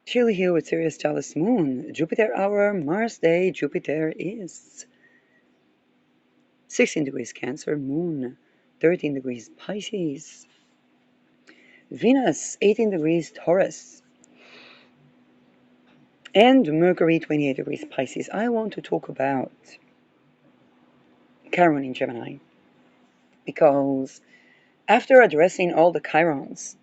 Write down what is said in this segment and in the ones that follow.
Chilly here with Sirius Talis Moon. Jupiter hour, Mars day. Jupiter is 16 degrees Cancer, Moon 13 degrees Pisces, Venus 18 degrees Taurus, and Mercury 28 degrees Pisces. I want to talk about Chiron in Gemini because after addressing all the Chirons,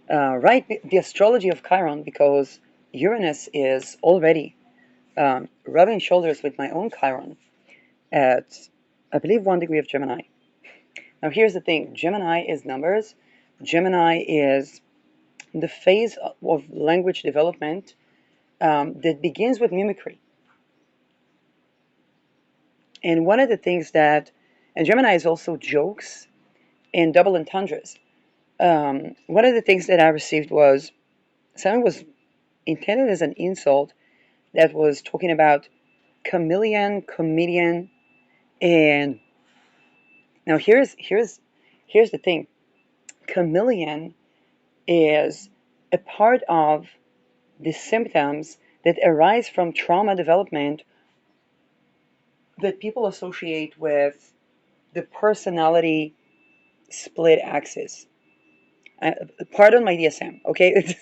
right, the astrology of Chiron, because Uranus is already rubbing shoulders with my own Chiron at, I believe, 1 degree of Gemini. Now, here's the thing. Gemini is numbers. Gemini is the phase of language development that begins with mimicry. And one of the things and Gemini is also jokes and double entendres. One of the things that I received was something was intended as an insult that was talking about chameleon, comedian, and now here's the thing. Chameleon is a part of the symptoms that arise from trauma development that people associate with the personality split axis. Pardon my DSM, okay?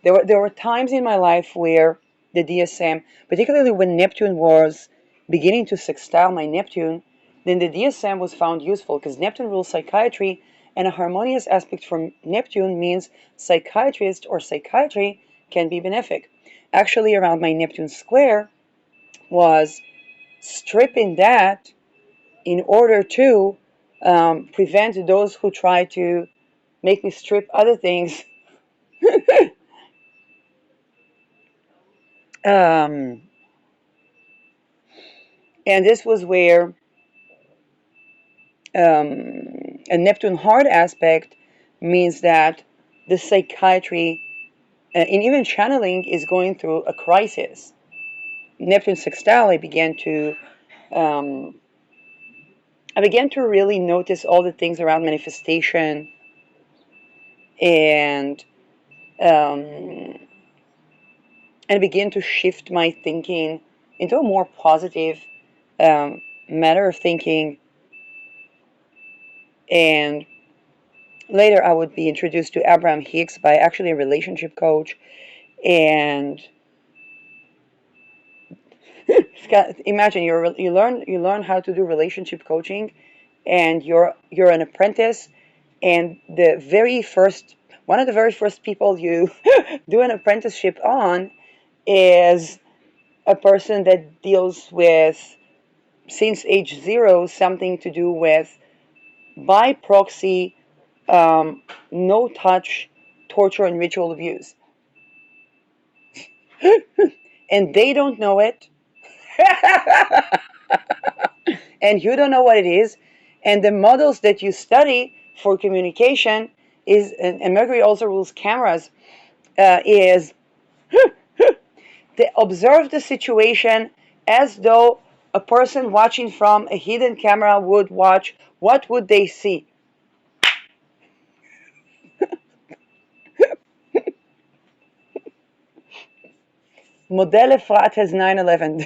There were times in my life where the DSM, particularly when Neptune was beginning to sextile my Neptune, then the DSM was found useful because Neptune rules psychiatry, and a harmonious aspect from Neptune means psychiatrist or psychiatry can be benefic. Actually, around my Neptune square was stripping that in order to prevent those who try to make me strip other things. um, and this was where a Neptune hard aspect means that the psychiatry and even channeling is going through a crisis. Neptune sextile, um, I began to really notice all the things around manifestation and um, and begin to shift my thinking into a more positive matter of thinking. And later, I would be introduced to Abraham Hicks by actually a relationship coach. And Scott, imagine you learn how to do relationship coaching, and you're an apprentice, and the very first one of the very first people you do an apprenticeship on is a person that deals with, since age 0, something to do with by proxy, no touch, torture, and ritual abuse. And they don't know it, and you don't know what it is. And the models that you study for communication is, and Mercury also rules cameras, is they observe the situation as though a person watching from a hidden camera would watch. What would they see? Model Efrat has 9/11.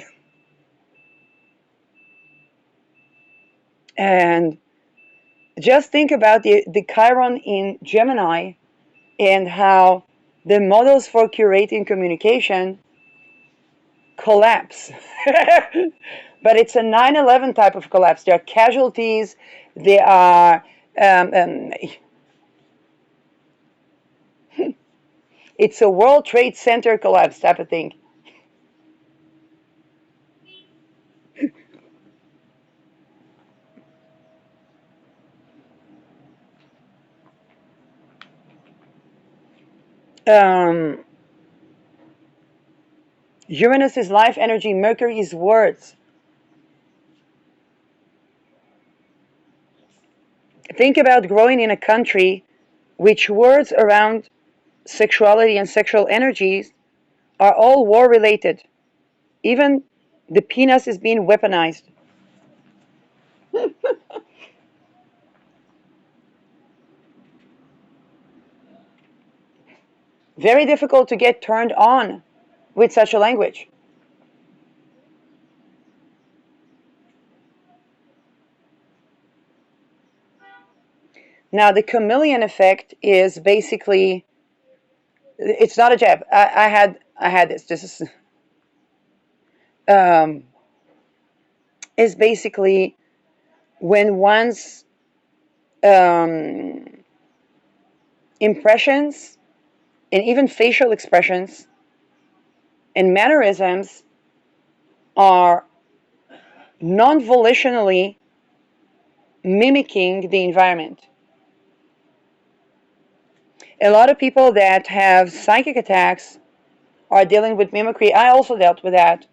And just think about the Chiron in Gemini and how the models for curating communication collapse. But it's a 9/11 type of collapse. There are casualties. There are. It's a World Trade Center collapse type of thing. Um, Uranus is life energy. Mercury is words. Think about growing in a country which words around sexuality and sexual energies are all war related. Even the penis is being weaponized. Very difficult to get turned on with such a language. Now, the chameleon effect is basically, it's not a jab. I had this. This um, is basically when one's um, impressions and even facial expressions and mannerisms are non-volitionally mimicking the environment. A lot of people that have psychic attacks are dealing with mimicry. I also dealt with that.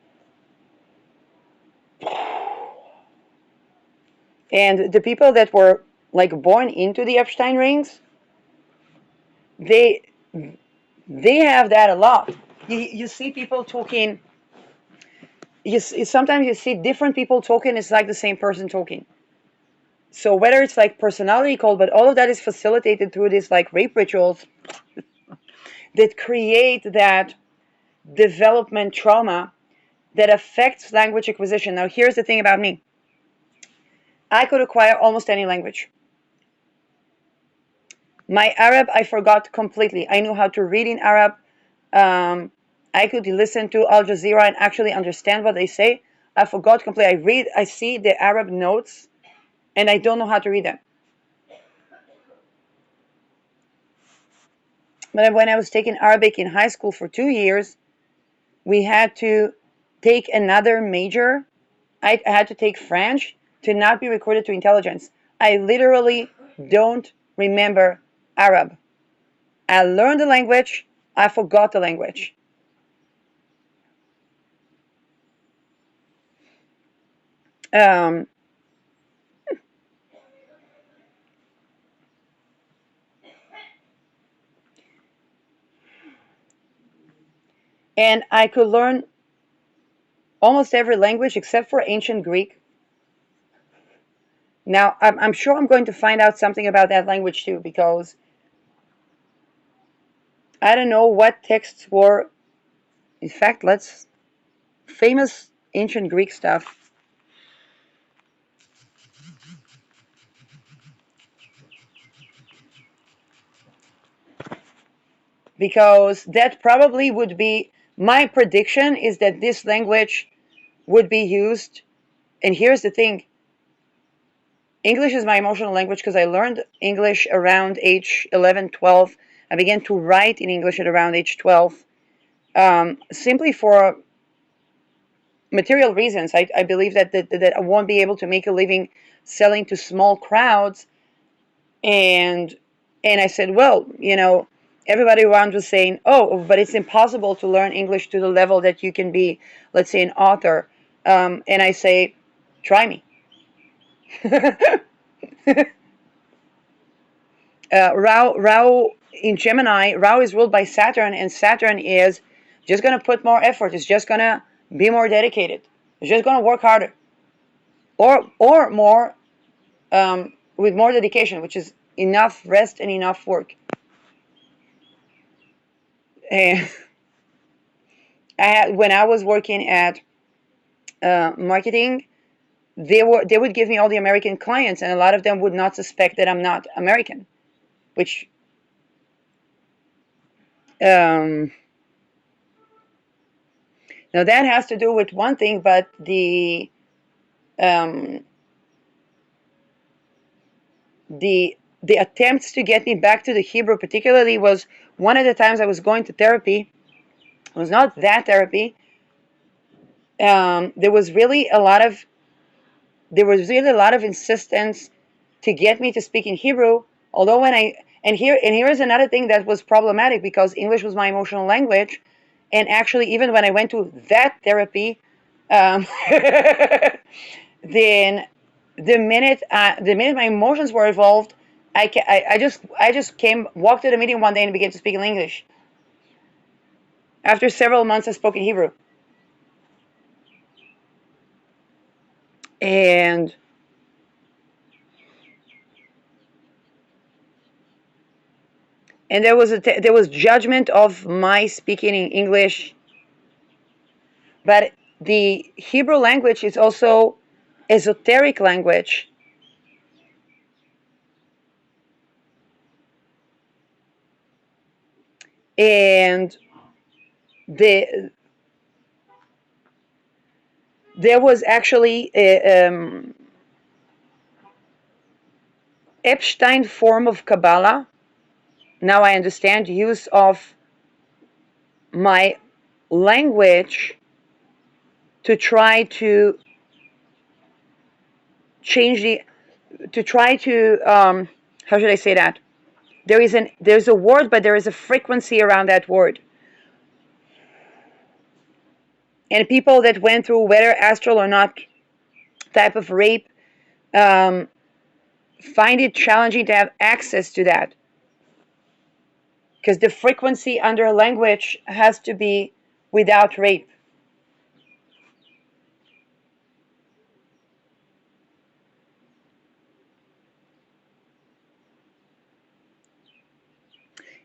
And the people that were like born into the Epstein rings, they they have that a lot. You see people talking. Sometimes you see different people talking. It's like the same person talking. So whether it's like personality cult, but all of that is facilitated through these like rape rituals that create that development trauma that affects language acquisition. Now, here's the thing about me. I could acquire almost any language. My Arab, I forgot completely. I knew how to read in Arab. Um, I could listen to Al Jazeera and actually understand what they say. I forgot completely. I see the Arab notes, and I don't know how to read them. But when I was taking Arabic in high school for 2 years, we had to take another major. I had to take French to not be recruited to intelligence. I literally don't remember Arab. I learned the language, I forgot the language. Um, and I could learn almost every language except for ancient Greek. Now, I'm sure I'm going to find out something about that language too, because I don't know what texts were. In fact, let's famous ancient Greek stuff, because that probably would be my prediction is that this language would be used. And here's the thing, English is my emotional language because I learned English around age 11, 12. I began to write in English at around age 12, simply for material reasons. I believe that I won't be able to make a living selling to small crowds. And I said, well, everybody around was saying, oh, but it's impossible to learn English to the level that you can be, let's say, an author. And I say, try me. Rao in Gemini, Rao is ruled by Saturn, and Saturn is just going to put more effort. It's just going to be more dedicated. It's just going to work harder, or more, with more dedication, which is enough rest and enough work. And when I was working at marketing, they would give me all the American clients, and a lot of them would not suspect that I'm not American, which um, now that has to do with one thing, but um, the attempts to get me back to the Hebrew, particularly, was one of the times I was going to therapy. It was not that therapy. There was really a lot of insistence to get me to speak in Hebrew. Although when I and here is another thing that was problematic, because English was my emotional language, and actually even when I went to that therapy, um, then the minute my emotions were involved, I just walked to the meeting one day and began to speak in English. After several months, I spoke in Hebrew, and and there was judgment of my speaking in English. But the Hebrew language is also esoteric language, and the there was actually a Epstein form of Kabbalah. Now I understand use of my language to try to change the to try to how should I say that? There's a word, but there is a frequency around that word. And people that went through, whether astral or not, type of rape, um, find it challenging to have access to that, because the frequency under a language has to be without rape.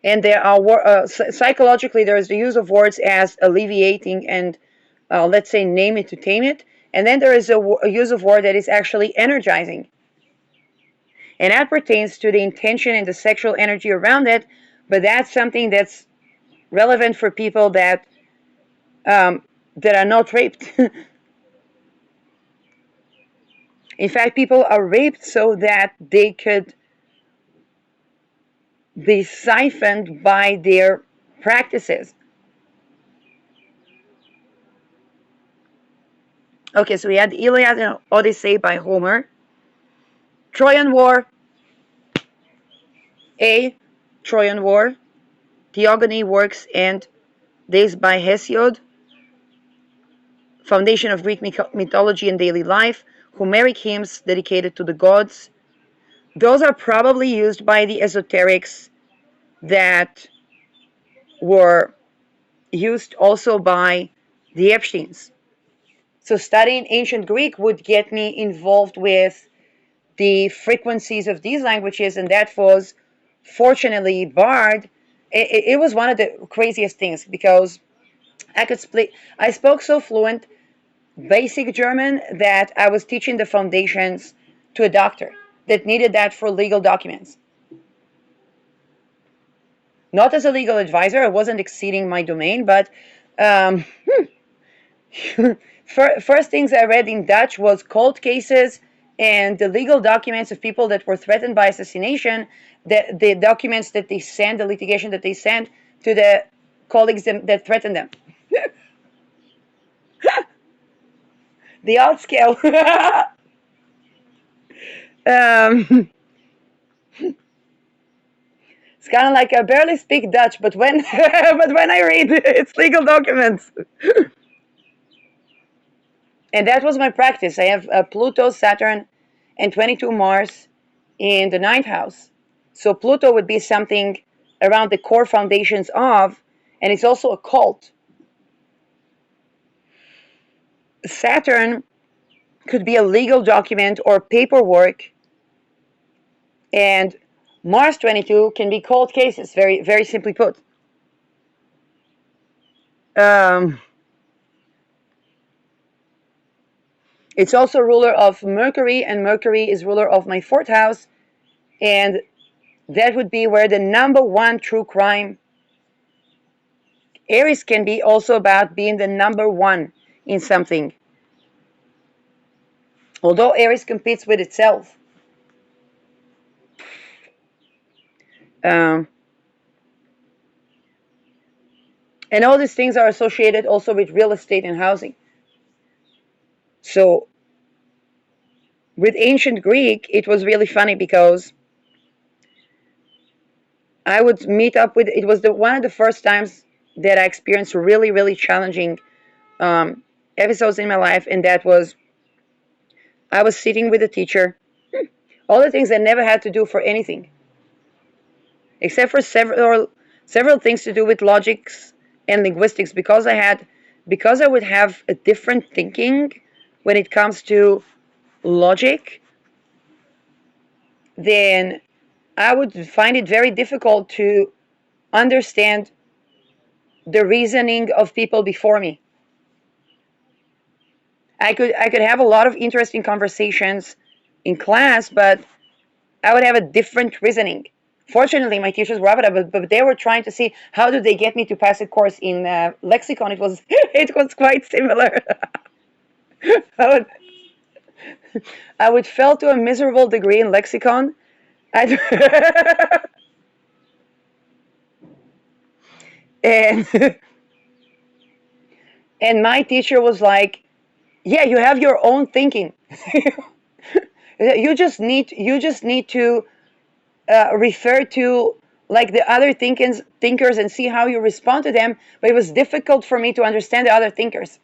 And there are psychologically there is the use of words as alleviating and let's say name it to tame it, and then there is a use of word that is actually energizing, and that pertains to the intention and the sexual energy around it. But that's something that's relevant for people um, that are not raped. In fact, people are raped so that they could be siphoned by their practices. Okay, so we had Iliad and Odyssey by Homer, Trojan War, A, Trojan War, Theogony Works and Days by Hesiod, Foundation of Greek Mythology and Daily Life, Homeric hymns dedicated to the gods. Those are probably used by the esoterics that were used also by the Epsteins. So studying ancient Greek would get me involved with the frequencies of these languages, and that was fortunately barred. It was one of the craziest things because I spoke so fluent basic German that I was teaching the foundations to a doctor that needed that for legal documents. Not as a legal advisor, I wasn't exceeding my domain, but um, first things I read in Dutch was cold cases and the legal documents of people that were threatened by assassination, the documents that they send, the litigation that they send to the colleagues that threatened them. The odd scale. um, it's kind of like I barely speak Dutch, but when but when I read, it's legal documents. And that was my practice. I have Pluto, Saturn, and 22 Mars in the ninth house. So Pluto would be something around the core foundations of, and it's also a cult. Saturn could be a legal document or paperwork, and Mars 22 can be cold cases, very, very simply put. Um, it's also ruler of Mercury, and Mercury is ruler of my fourth house, and that would be where the number one true crime. Aries can be also about being the number one in something. Although Aries competes with itself. Um, and all these things are associated also with real estate and housing. So with ancient Greek, it was really funny because I would meet up with, it was one of the first times that I experienced really, really challenging episodes in my life, and that was I was sitting with a teacher, all the things I never had to do for anything, except for several things to do with logics and linguistics, because I would have a different thinking when it comes to logic, then I would find it very difficult to understand the reasoning of people before me. I could have a lot of interesting conversations in class, but I would have a different reasoning. Fortunately, my teachers were up, but they were trying to see how do they get me to pass a course in lexicon. It was it was quite similar. I would I would fail to a miserable degree in lexicon. I'd and and my teacher was like, "Yeah, you have your own thinking. You just need to refer to like the other thinkers and see how you respond to them." But it was difficult for me to understand the other thinkers.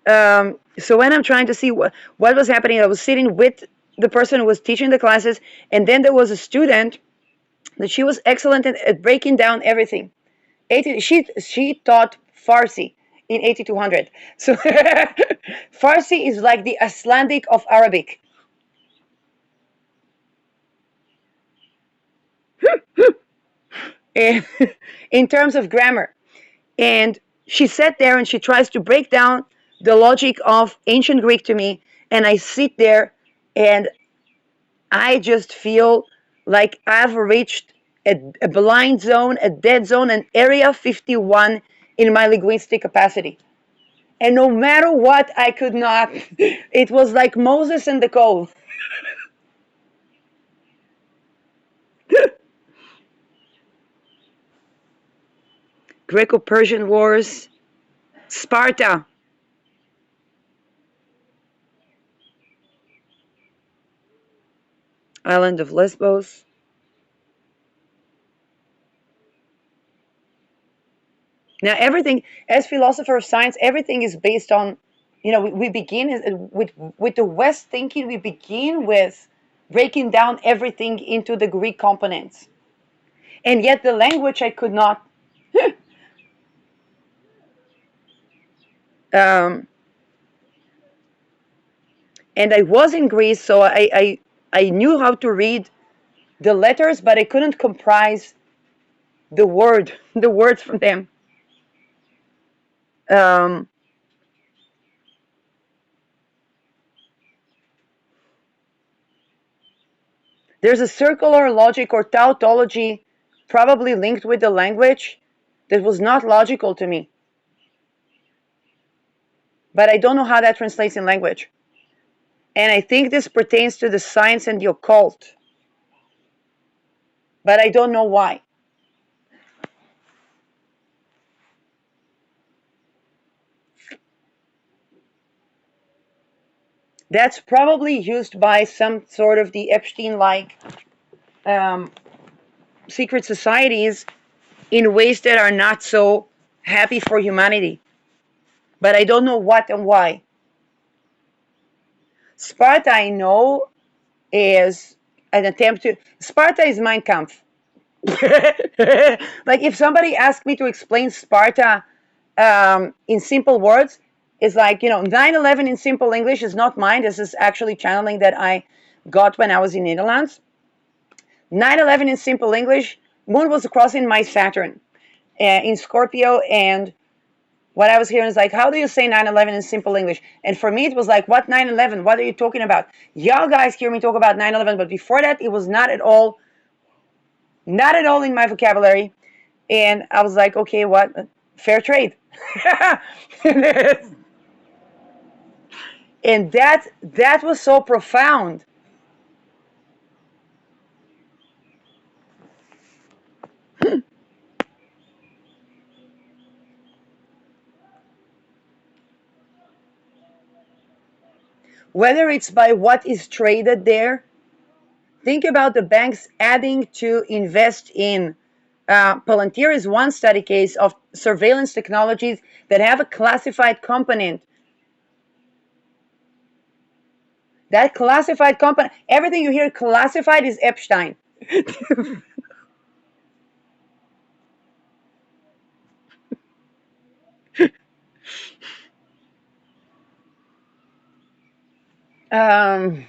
So when I'm trying to see what was happening, I was sitting with the person who was teaching the classes, and then there was a student that she was excellent at breaking down everything. 80, she taught Farsi in 8200. So Farsi is like the Icelandic of Arabic. And in terms of grammar. And she sat there and she tries to break down the logic of ancient Greek to me. And I sit there and I just feel like I've reached a blind zone, a dead zone, an area 51 in my linguistic capacity. And no matter what, I could not. It was like Moses and the coal. Greco-Persian Wars, Sparta, island of Lesbos. Now, everything, as philosopher of science, everything is based on, we begin with the West thinking, we begin with breaking down everything into the Greek components. And yet the language I could not. um, and I was in Greece, so I knew how to read the letters, but I couldn't comprise the words from them. Um, there's a circular logic or tautology probably linked with the language that was not logical to me. But I don't know how that translates in language. And I think this pertains to the science and the occult, but I don't know why. That's probably used by some sort of the Epstein-like um, secret societies in ways that are not so happy for humanity. But I don't know what and why. Sparta, I know, is an attempt to. Sparta is Mein Kampf. Like if somebody asked me to explain Sparta in simple words, it's like 9/11 in simple English is not mine. This is actually channeling that I got when I was in Netherlands. 9/11 in simple English, moon was crossing my Saturn in Scorpio, and what I was hearing is like, how do you say 9/11 in simple English? And for me, it was like, what 9/11? What are you talking about? Y'all guys hear me talk about 9/11, but before that, it was not at all in my vocabulary. And I was like, okay, what? Fair trade. And that was so profound. Whether it's by what is traded there, think about the banks adding to invest in. Palantir is one study case of surveillance technologies that have a classified component. That classified component, everything you hear classified is Epstein. um,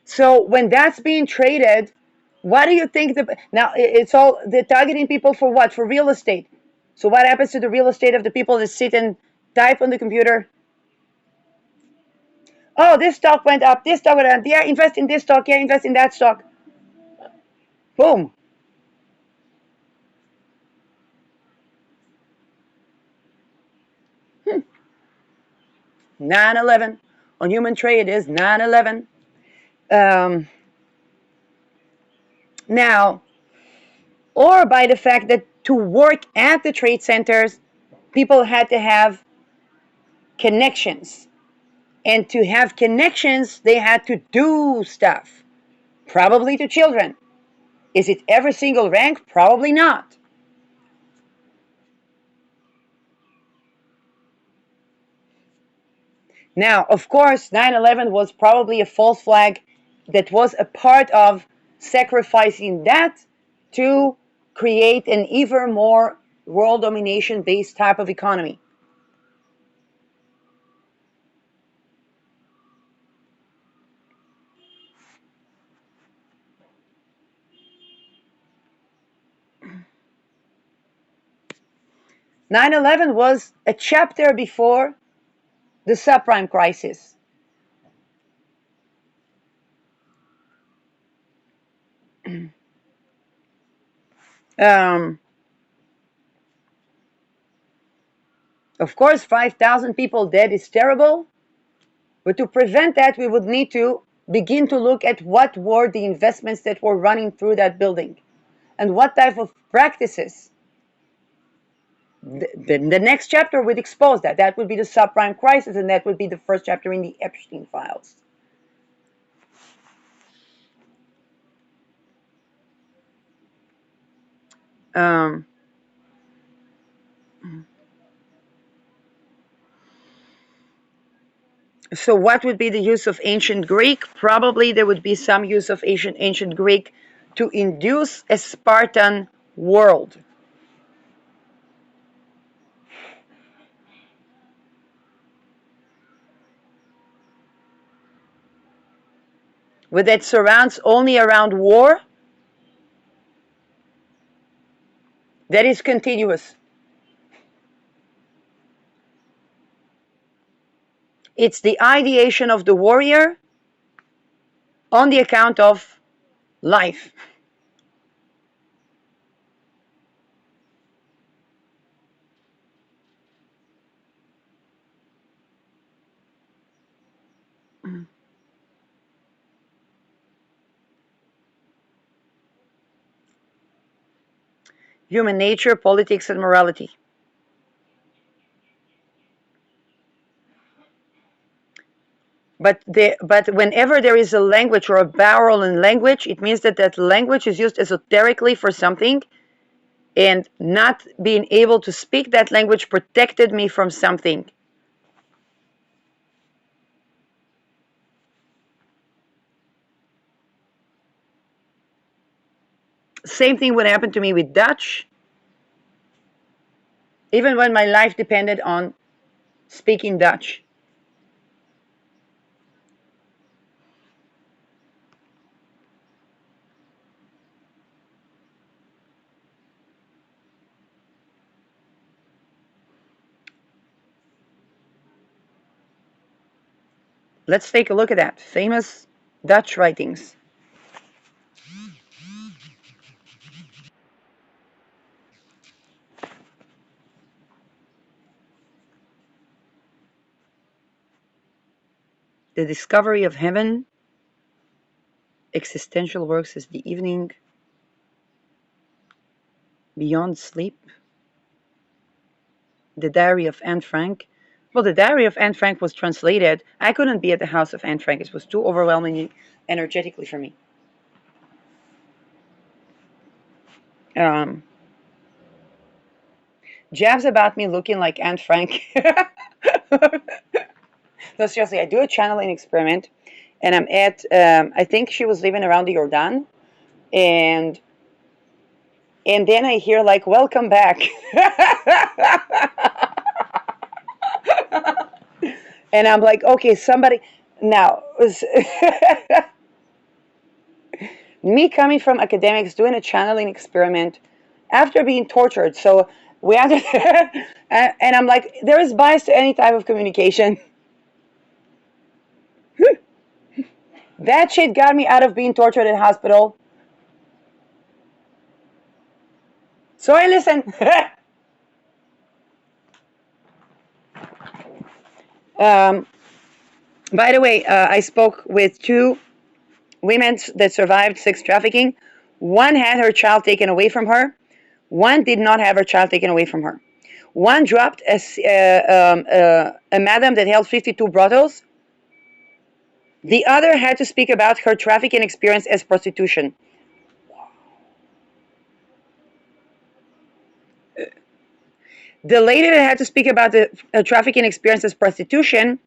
So when that's being traded, what do you think? Now it's all they're targeting people for what? For real estate. So what happens to the real estate of the people that sit and type on the computer? Oh, this stock went up. This stock went up. Yeah, invest in this stock. Yeah, invest in that stock. Boom. 9/11 on human trade is 9/11. Um, Now, or by the fact that to work at the trade centers, people had to have connections. And to have connections, they had to do stuff, probably to children. Is it every single rank? Probably not. Now, of course, 9/11 was probably a false flag that was a part of sacrificing that to create an even more world domination based type of economy. Nine 11 was a chapter before the subprime crisis. Um, of course, 5,000 people dead is terrible, but to prevent that, we would need to begin to look at what were the investments that were running through that building and what type of practices. The next chapter would expose that. That would be the subprime crisis, and that would be the first chapter in the Epstein files. Um, so, what would be the use of ancient Greek? Probably there would be some use of ancient Greek to induce a Spartan world. With that surrounds only around war, that is continuous. It's the ideation of the warrior on the account of life. Human nature, politics, and morality. But whenever there is a language or a barrel in language, it means that that language is used esoterically for something, and not being able to speak that language protected me from something. Same thing would happen to me with Dutch, even when my life depended on speaking Dutch. Let's take a look at that. Famous Dutch writings. The Discovery of Heaven, Existential Works as the Evening, Beyond Sleep, The Diary of Anne Frank. Well, The Diary of Anne Frank was translated. I couldn't be at the house of Anne Frank. It was too overwhelming energetically for me. Um, Jabs about me looking like Anne Frank. No, seriously, I do a channeling experiment, and I'm at, I think she was living around the Jordan, and then I hear like, welcome back. And I'm like, okay, somebody, now, Me coming from academics, doing a channeling experiment after being tortured. So we had to, and I'm like, there is bias to any type of communication. That shit got me out of being tortured in hospital. So I listen. um, by the way, I spoke with two women that survived sex trafficking. One had her child taken away from her. One did not have her child taken away from her. One dropped a madam that held 52 brothels. The other had to speak about her trafficking experience as prostitution. The lady that had to speak about the trafficking experience as prostitution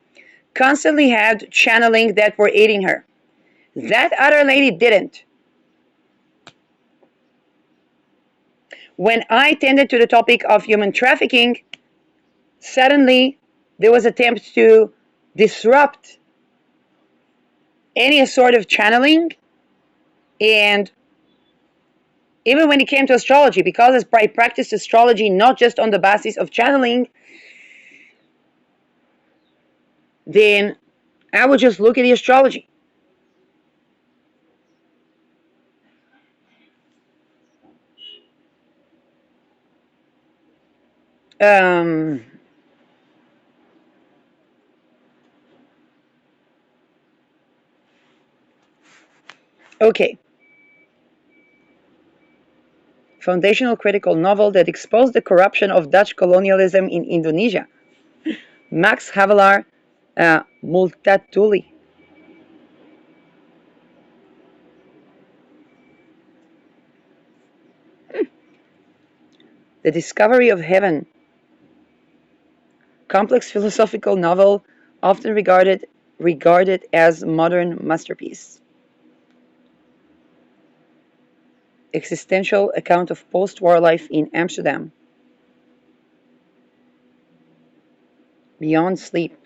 constantly had channeling that were aiding her. That other lady didn't. When I tended to the topic of human trafficking, suddenly there was attempt to disrupt any sort of channeling. And even when it came to astrology, because I practiced astrology not just on the basis of channeling, then I would just look at the astrology. Um, okay. Foundational critical novel that exposed the corruption of Dutch colonialism in Indonesia. Max Havelaar, Multatuli. The Discovery of Heaven. Complex philosophical novel, often regarded as modern masterpiece. Existential account of post-war life in Amsterdam. Beyond Sleep.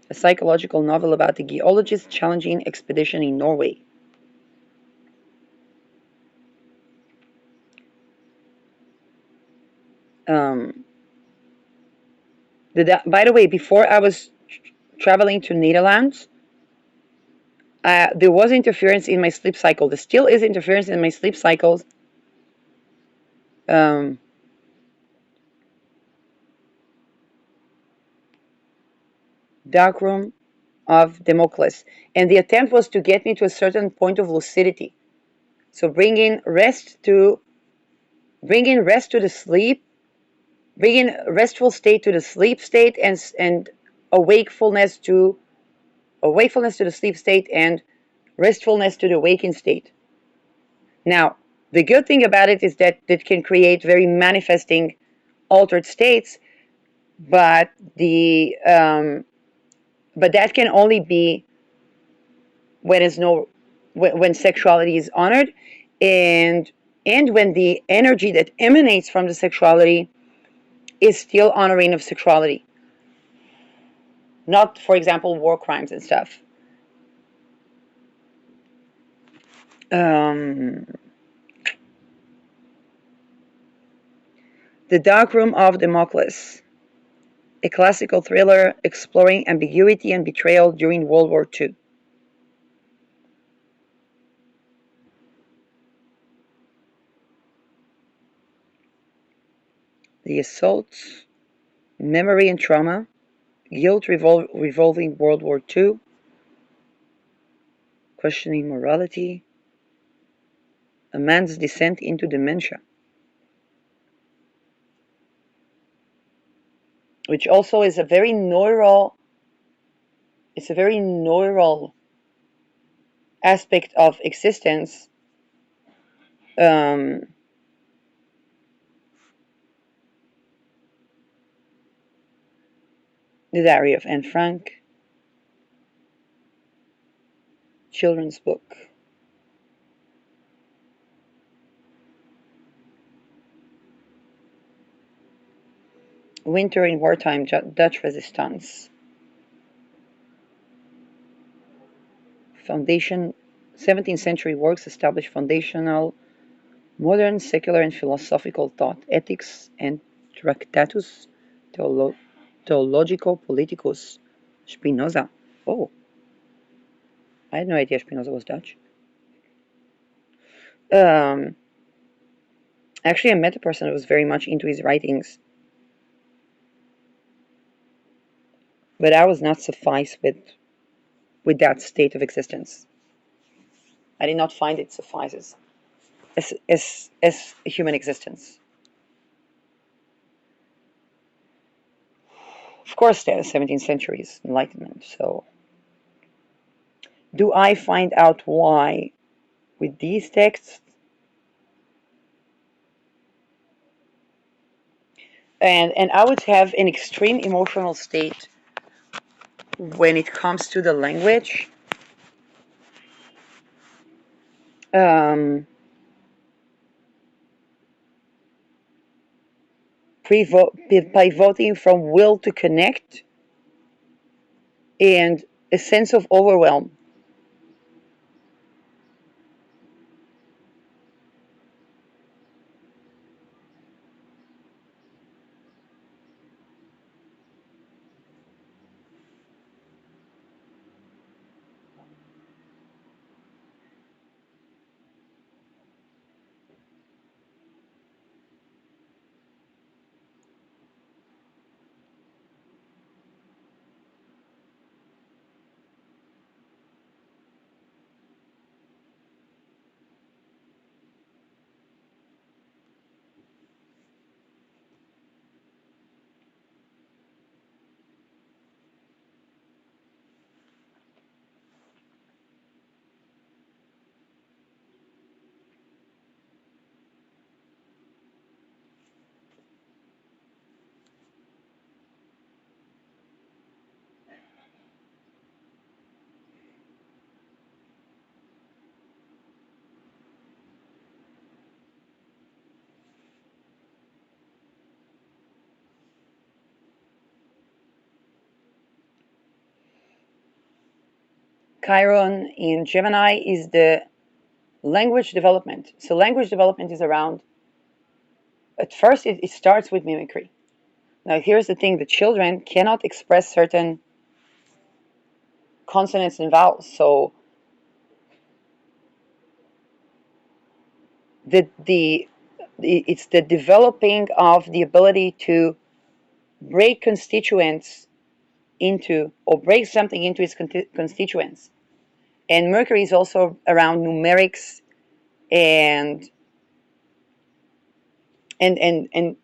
A psychological novel about the geologist's challenging expedition in Norway. Um, by the way, before I was traveling to Netherlands, there was interference in my sleep cycle. There still is interference in my sleep cycles. Um, Dark Room of Damocles. And the attempt was to get me to a certain point of lucidity. So bringing rest to the sleep, bringing restful state to the sleep state, and awakefulness to the sleep state, and restfulness to the waking state. Now, the good thing about it is that it can create very manifesting altered states, but but that can only be when sexuality is honored, and when the energy that emanates from the sexuality is still honoring of sexuality, not, for example, war crimes and stuff. Um, the Dark Room of Damocles, a classical thriller exploring ambiguity and betrayal during World War II. The Assaults, Memory and Trauma, Guilt Revolving World War II, Questioning Morality, A Man's Descent into Dementia, which also is a very neural aspect of existence. Um, the Diary of Anne Frank, children's book. Winter in Wartime, Dutch Resistance. Foundation 17th century works established foundational modern secular and philosophical thought, ethics and Tractatus Theologico Politicus. Spinoza. Oh, I had no idea Spinoza was Dutch. Um, Actually, I met a person who was very much into his writings, but I was not sufficed with that state of existence. I did not find it suffices as a human existence. Of course, the 17th century is Enlightenment. So, do I find out why with these texts? And I would have an extreme emotional state when it comes to the language. Um, Pivoting from will to connect and a sense of overwhelm. Chiron in Gemini is the language development. So language development is around, at first it starts with mimicry. Now here's the thing, the children cannot express certain consonants and vowels. So the it's the developing of the ability to break constituents into, or break something into its constituents. And Mercury is also around numerics and and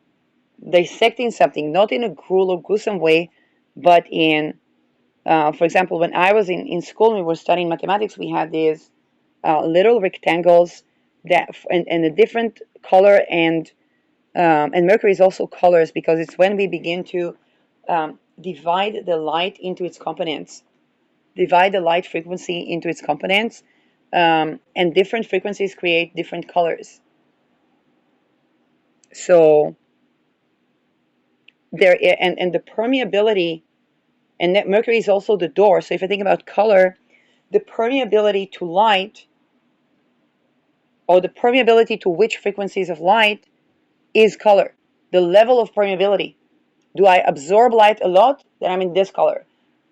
dissecting something, not in a cruel or gruesome way, but in, for example, when I was in school and we were studying mathematics, we had these little rectangles that and a different color, and Mercury is also colors because it's when we begin to divide the light into its components, divide the light frequency into its components, and different frequencies create different colors. So there, and the permeability, and that Mercury is also the door. So if I think about color, the permeability to light, or the permeability to which frequencies of light, is color. The level of permeability. Do I absorb light a lot? Then I'm in this color.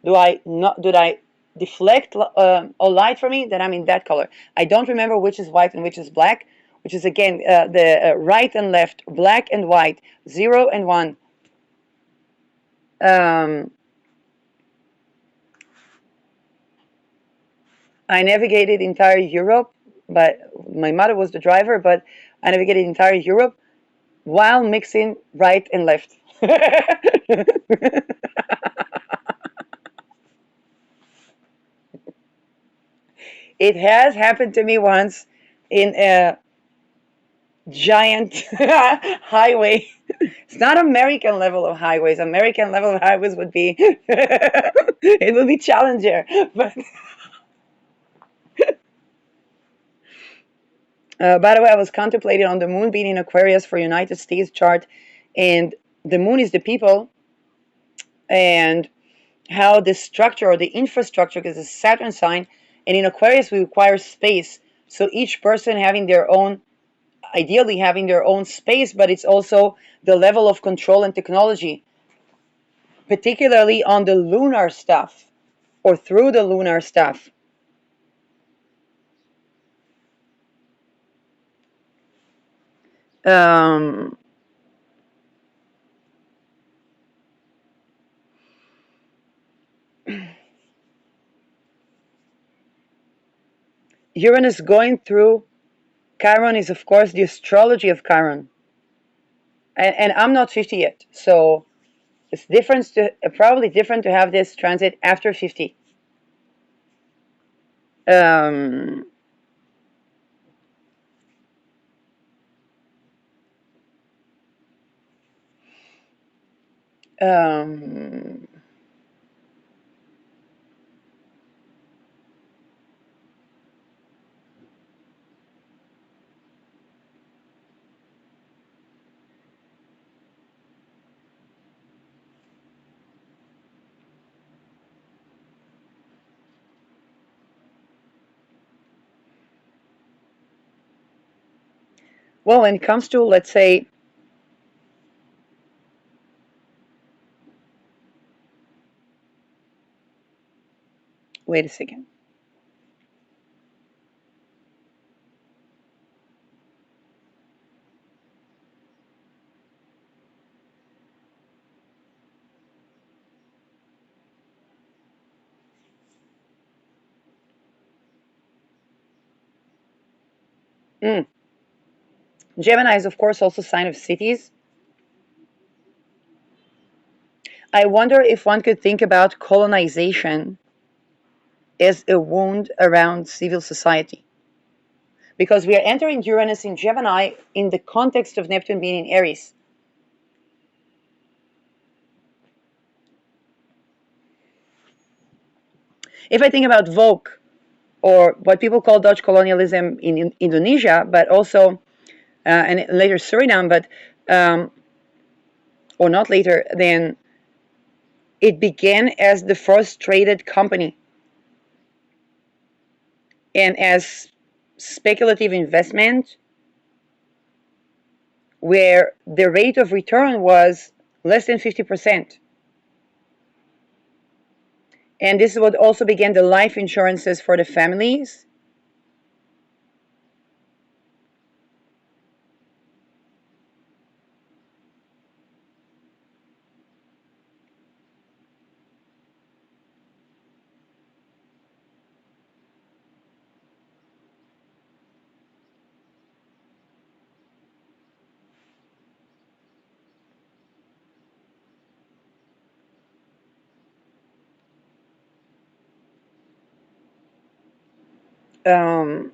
Do I not? Do I deflect all light from me? Then I'm in that color. I don't remember which is white and which is black. Which is again the right and left, black and white, 0 and 1. I navigated entire Europe, but my mother was the driver. But I navigated entire Europe while mixing right and left. It has happened to me once in a giant highway. It's not American level of highways. American level of highways would be it would be Challenger. But by the way, I was contemplating on the moon being in Aquarius for United States chart, and the moon is the people, and how the structure or the infrastructure, because it's a Saturn sign, And in Aquarius, we require space. So each person having their own, ideally having their own space, but it's also the level of control and technology, particularly on the lunar stuff or through the lunar stuff. Um, Uranus going through Chiron is, of course, the astrology of Chiron. And I'm not 50 yet, so it's different to, probably different to have this transit after 50. Um, um, well, when it comes to, let's say, wait a second. Mm. Gemini is, of course, also sign of cities. I wonder if one could think about colonization as a wound around civil society. Because we are entering Uranus in Gemini in the context of Neptune being in Aries. If I think about Vogue, or what people call Dutch colonialism in Indonesia, but also, and later Suriname, but, or not later, then it began as the first traded company and as speculative investment where the rate of return was less than 50%. And this is what also began the life insurances for the families. Um,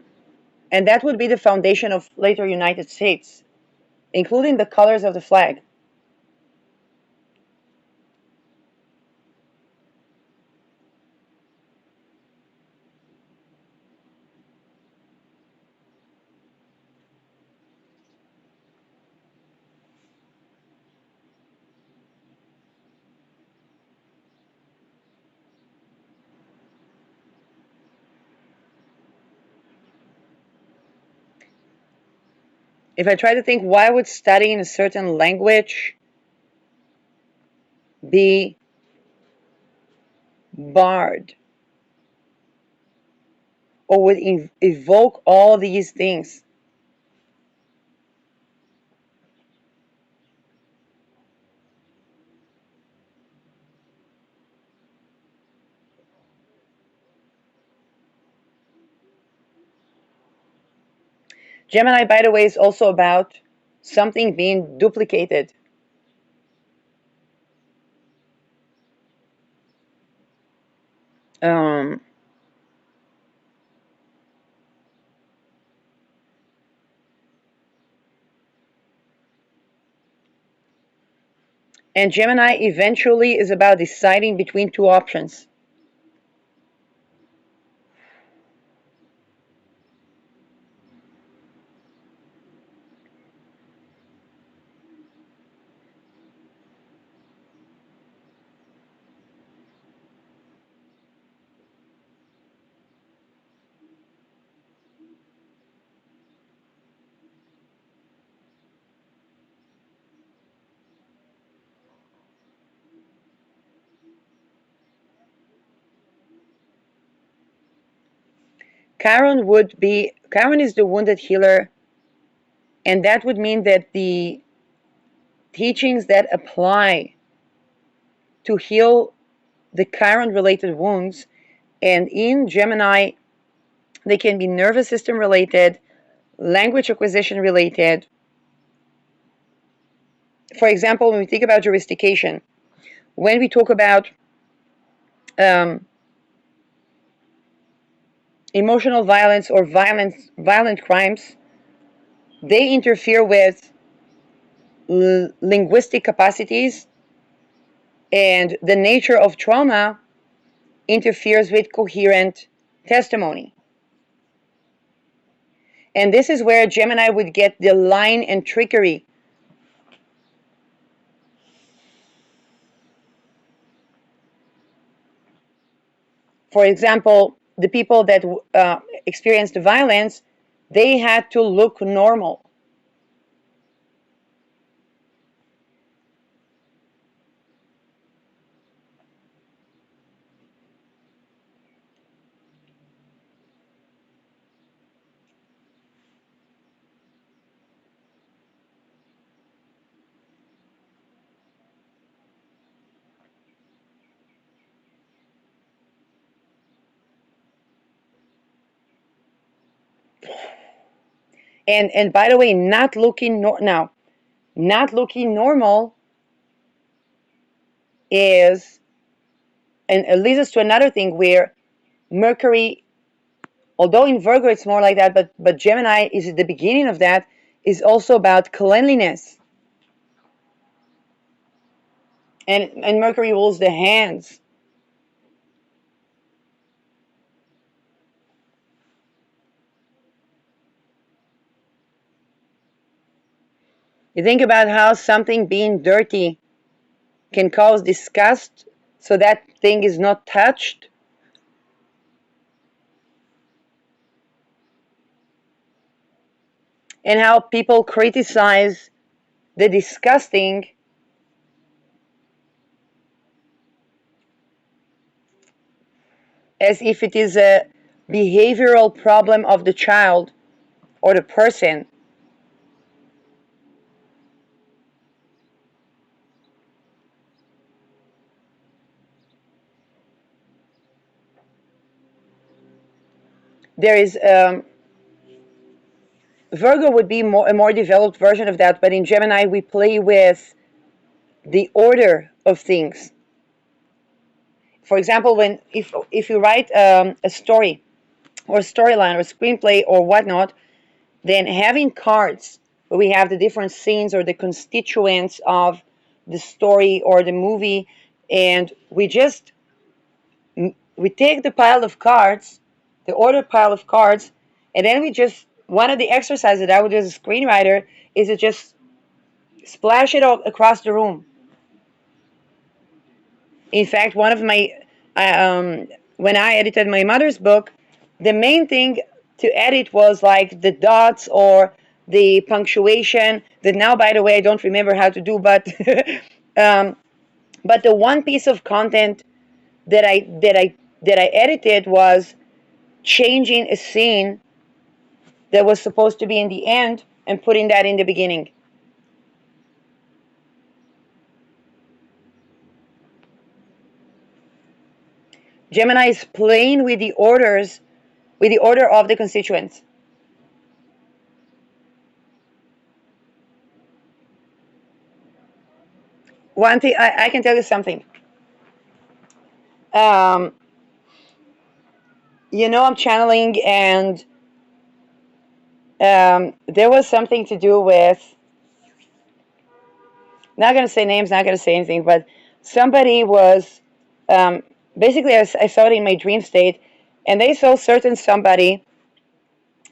and that would be the foundation of later United States, including the colors of the flag. If I try to think why would studying a certain language be barred or would evoke all these things. Gemini, by the way, is also about something being duplicated. Um, and Gemini eventually is about deciding between two options. Chiron is the wounded healer, and that would mean that the teachings that apply to heal the Chiron related wounds, and in Gemini, they can be nervous system related, language acquisition related. For example, when we think about jurisdiction, when we talk about um, emotional violence or violent crimes, they interfere with linguistic capacities, and the nature of trauma interferes with coherent testimony. And this is where Gemini would get the line and trickery. For example, the people that experienced the violence, they had to look normal. And by the way, not looking normal is, and it leads us to another thing where Mercury, although in Virgo it's more like that, but Gemini is at the beginning of that, is also about cleanliness. And Mercury rules the hands. You think about how something being dirty can cause disgust, so that thing is not touched. And how people criticize the disgusting as if it is a behavioral problem of the child or the person. There is Virgo would be a more developed version of that, but in Gemini we play with the order of things. For example, when if you write a story or a storyline or a screenplay or whatnot, then having cards where we have the different scenes or the constituents of the story or the movie, and we take the pile of cards, the ordered pile of cards, and then we just, one of the exercises that I would do as a screenwriter is to just splash it all across the room. In fact, one of my when I edited my mother's book, the main thing to edit was like the dots or the punctuation that now, by the way, I don't remember how to do, um, but the one piece of content that I edited was changing a scene that was supposed to be in the end and putting that in the beginning. Gemini is playing with the orders, with the order of the constituents. One thing I can tell you something. Um, I'm channeling, and there was something to do with, not going to say names, not going to say anything, but somebody was, um, basically, I saw it in my dream state, and they saw certain somebody,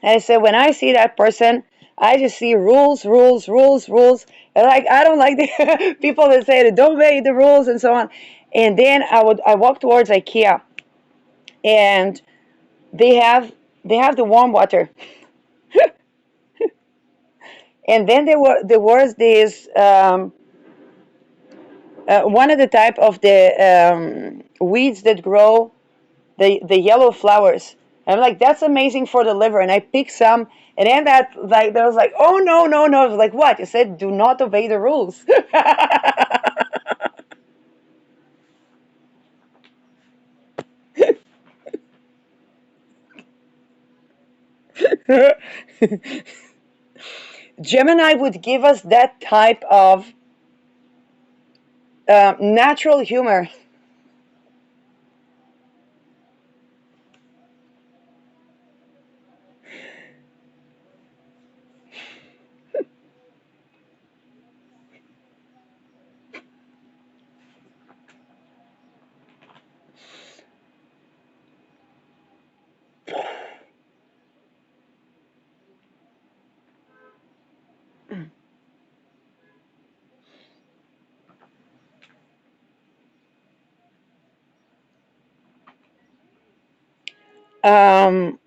and I said, when I see that person, I just see rules, rules, rules, rules. And like, I don't like the people that say, don't make the rules and so on. And then I walk towards IKEA, and they have the warm water. And then there was this one of the type of the weeds that grow the yellow flowers. I'm like, that's amazing for the liver. And I picked some, and then that was like, oh no, no, no. I was like, what? You said do not obey the rules. Gemini would give us that type of natural humor. Um,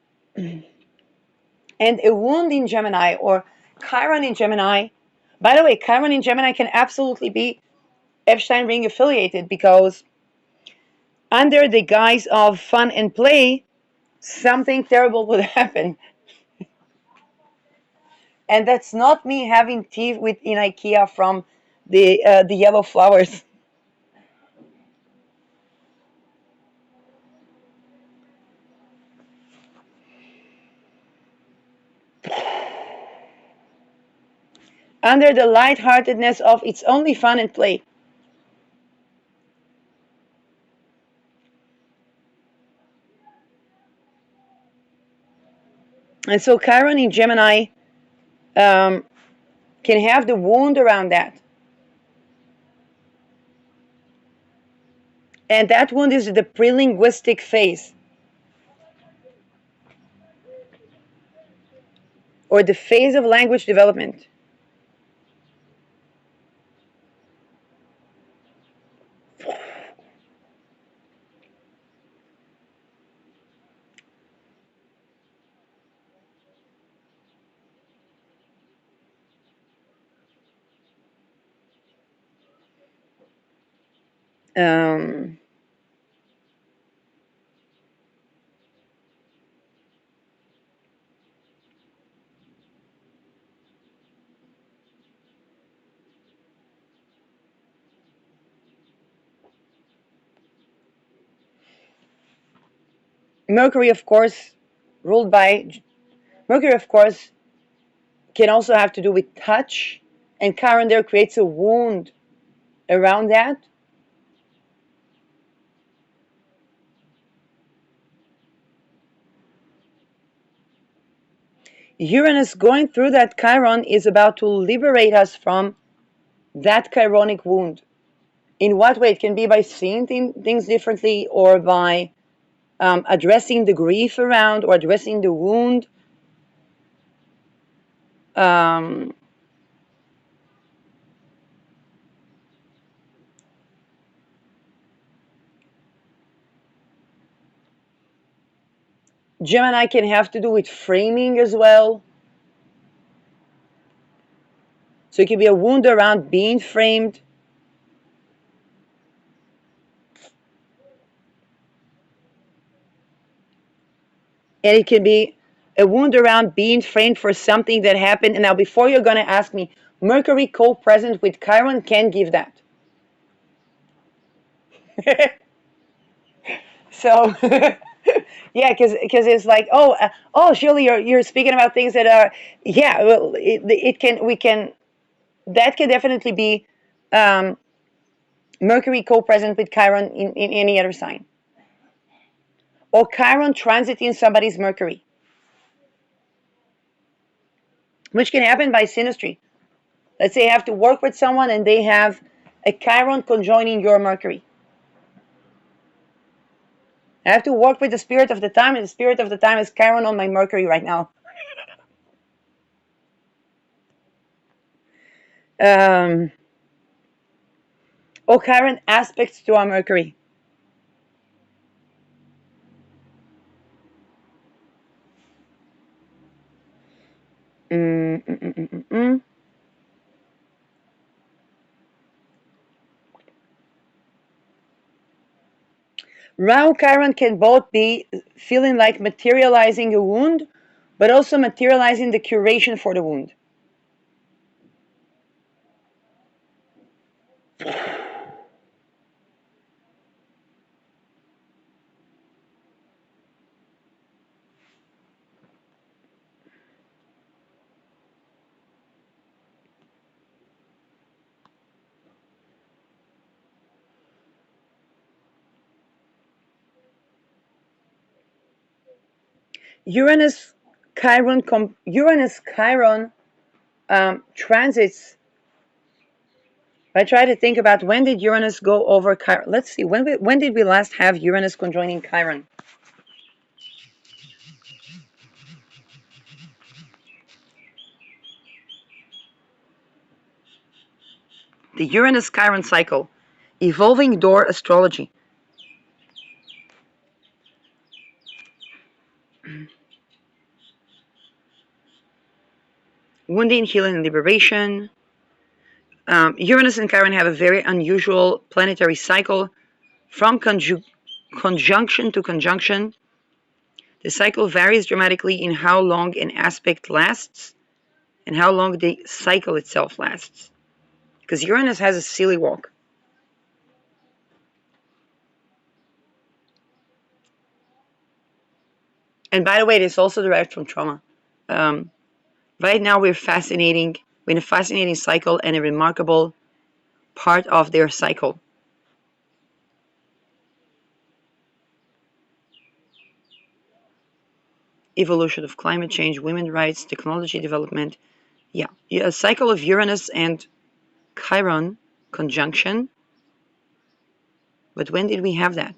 and a wound in Gemini or Chiron in Gemini. By the way, Chiron in Gemini can absolutely be Epstein ring affiliated because under the guise of fun and play, something terrible would happen. And that's not me having tea with in IKEA from the yellow flowers. Under the lightheartedness of it's only fun and play. And so Chiron in Gemini um, can have the wound around that. And that wound is the prelinguistic phase or the phase of language development. Um, Mercury, of course, ruled by Mercury, of course, can also have to do with touch, and Chiron there creates a wound around that. Uranus going through that Chiron is about to liberate us from that chironic wound. In what way? It can be by seeing things differently or by addressing the grief around or addressing the wound. Um, Gemini can have to do with framing as well. So it can be a wound around being framed. And it can be a wound around being framed for something that happened. And now, before you're going to ask me, Mercury co-present with Chiron can give that. So, yeah, because it's like, oh, surely you're speaking about things that are, yeah, well, it can we can that can definitely be um, Mercury co-present with Chiron in any other sign, or Chiron transiting somebody's Mercury, which can happen by synastry. Let's say you have to work with someone and they have a Chiron conjoining your Mercury. I have to work with the spirit of the time, and the spirit of the time is Chiron on my Mercury right now. Um, or Chiron aspects to our Mercury. Mm, mm, mm, mm, mm, mm. Rahu Chiron can both be feeling like materializing a wound, but also materializing the curation for the wound. Uranus Chiron transits. I try to think about when did Uranus go over Chiron. Let's see, when did we last have Uranus conjoining Chiron? The Uranus Chiron cycle, evolving door astrology. Wounding, healing, and liberation. Uranus and Chiron have a very unusual planetary cycle from conjunction to conjunction. The cycle varies dramatically in how long an aspect lasts and how long the cycle itself lasts. Because Uranus has a silly walk. And by the way, it is also derived from trauma. Right now, we're in a fascinating cycle and a remarkable part of their cycle. Evolution of climate change, women's rights, technology development. Yeah, a cycle of Uranus and Chiron conjunction. But when did we have that?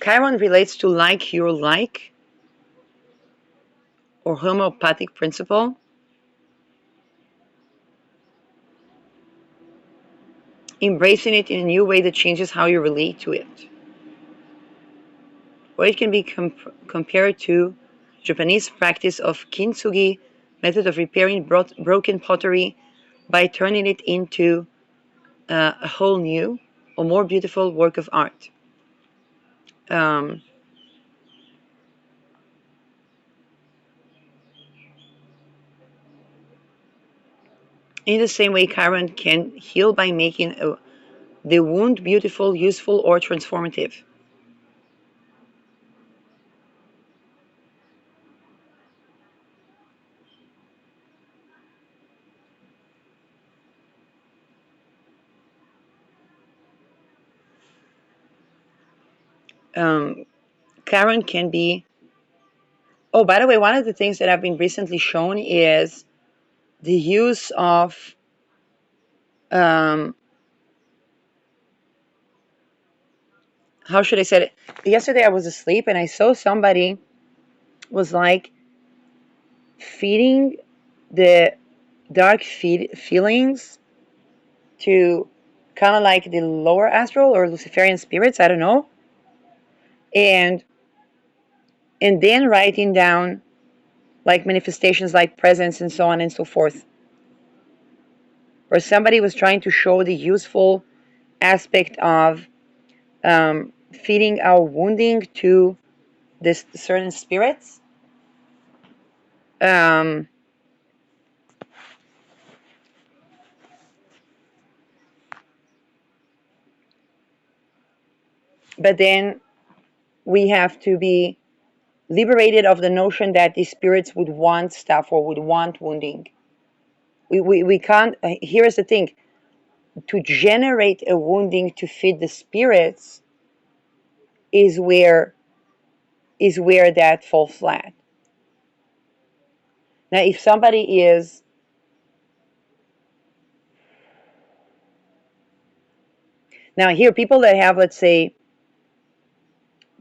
Chiron relates to like your like or homeopathic principle. Embracing it in a new way that changes how you relate to it. Or it can be compared to Japanese practice of kintsugi, method of repairing broken pottery by turning it into a whole new or more beautiful work of art. In the same way, Chiron can heal by making the wound beautiful, useful, or transformative. Chiron can be. Oh, by the way, one of the things that have been recently shown is the use of how should I say it? Yesterday I was asleep and I saw somebody was like feeding the dark feelings to kind of like the lower astral or Luciferian spirits, I don't know, and then writing down like manifestations like presence and so on and so forth. Or somebody was trying to show the useful aspect of feeding our wounding to this certain spirits. Um, but then we have to be liberated of the notion that these spirits would want stuff or would want wounding. We can't, here's the thing, to generate a wounding to feed the spirits is where that falls flat. Now, if somebody is now here, people that have, let's say,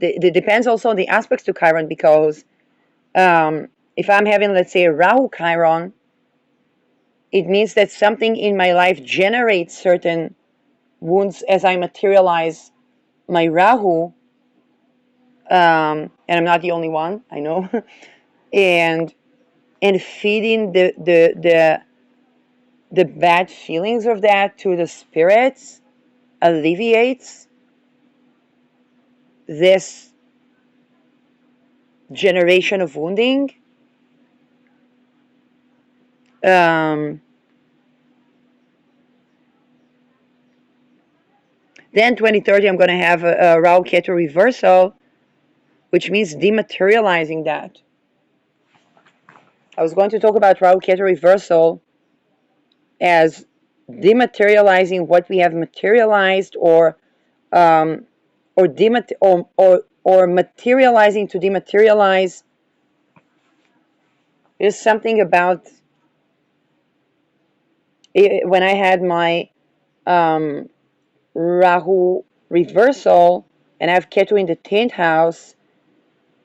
it depends also on the aspects to Chiron because if I'm having, let's say, a Rahu Chiron, it means that something in my life generates certain wounds as I materialize my Rahu, and I'm not the only one, I know, and and feeding the bad feelings of that to the spirits alleviates this generation of wounding. Um, then 2030, I'm going to have a Rahu Ketu reversal, which means dematerializing that. I was going to talk about Rahu Ketu reversal as dematerializing what we have materialized, um, or materializing to dematerialize. There's something about when I had my Rahu reversal and I have Ketu in the 10th house.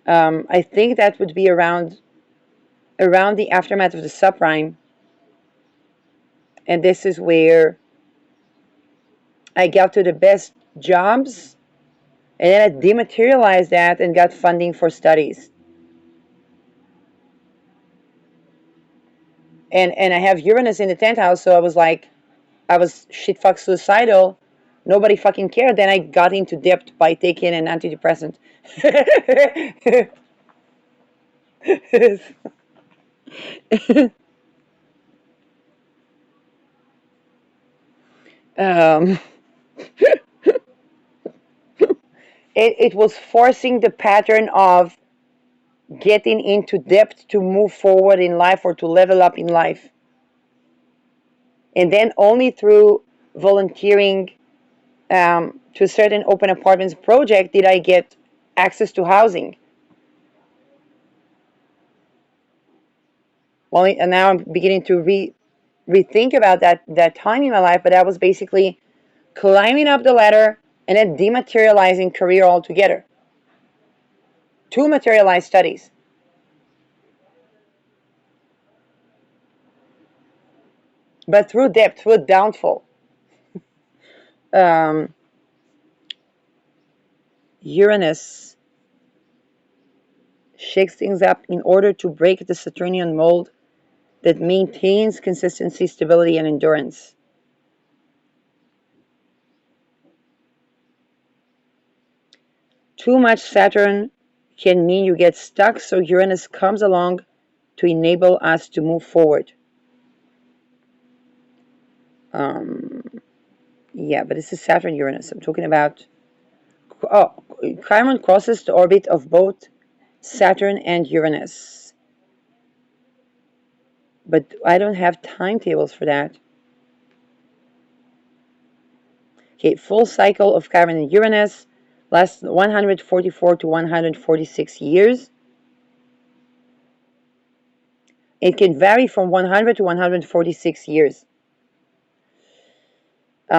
I think that would be around the aftermath of the subprime, and this is where I got to the best jobs, and then I dematerialized that and got funding for studies. And I have Uranus in the 10th house, so I was shit fuck suicidal. Nobody fucking cared. Then I got into debt by taking an antidepressant. um, it was forcing the pattern of getting into debt to move forward in life or to level up in life. And then only through volunteering to a certain open apartments project did I get access to housing. Well, and now I'm beginning to rethink about that time in my life, but that was basically climbing up the ladder and then dematerializing career altogether. To materialize studies. But through depth, through downfall. Uranus shakes things up in order to break the Saturnian mold that maintains consistency, stability, and endurance. Too much Saturn can mean you get stuck, so Uranus comes along to enable us to move forward. Yeah, but this is Saturn Uranus. I'm talking about. Oh, Chiron crosses the orbit of both Saturn and Uranus. But I don't have timetables for that. Okay, full cycle of Chiron and Uranus lasts 144 to 146 years. It can vary from 100 to 146 years.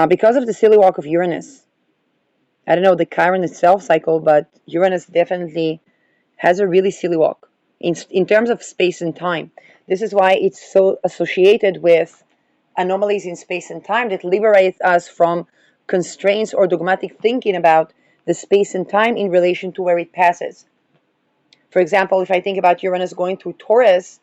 Because of the silly walk of Uranus. I don't know the Chiron itself cycle, but Uranus definitely has a really silly walk in terms of space and time. This is why it's so associated with anomalies in space and time that liberate us from constraints or dogmatic thinking about the space and time in relation to where it passes. For example, if I think about Uranus going through Taurus,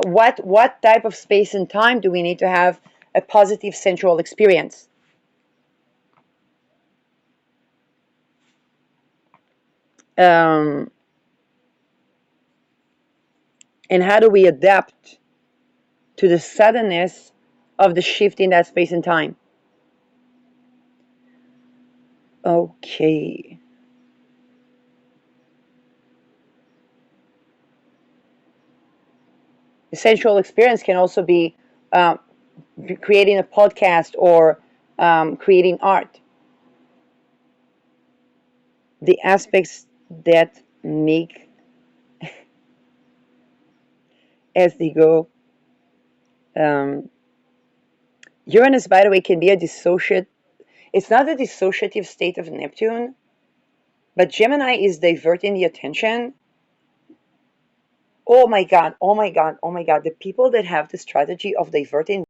what type of space and time do we need to have a positive sensual experience? And how do we adapt to the suddenness of the shift in that space and time? Okay. The sensual experience can also be creating a podcast or creating art. The aspects that make as they go. Uranus, by the way, can be a dissociate. It's not a dissociative state of Neptune, but Gemini is diverting the attention. Oh my God, oh my God, oh my God. The people that have the strategy of diverting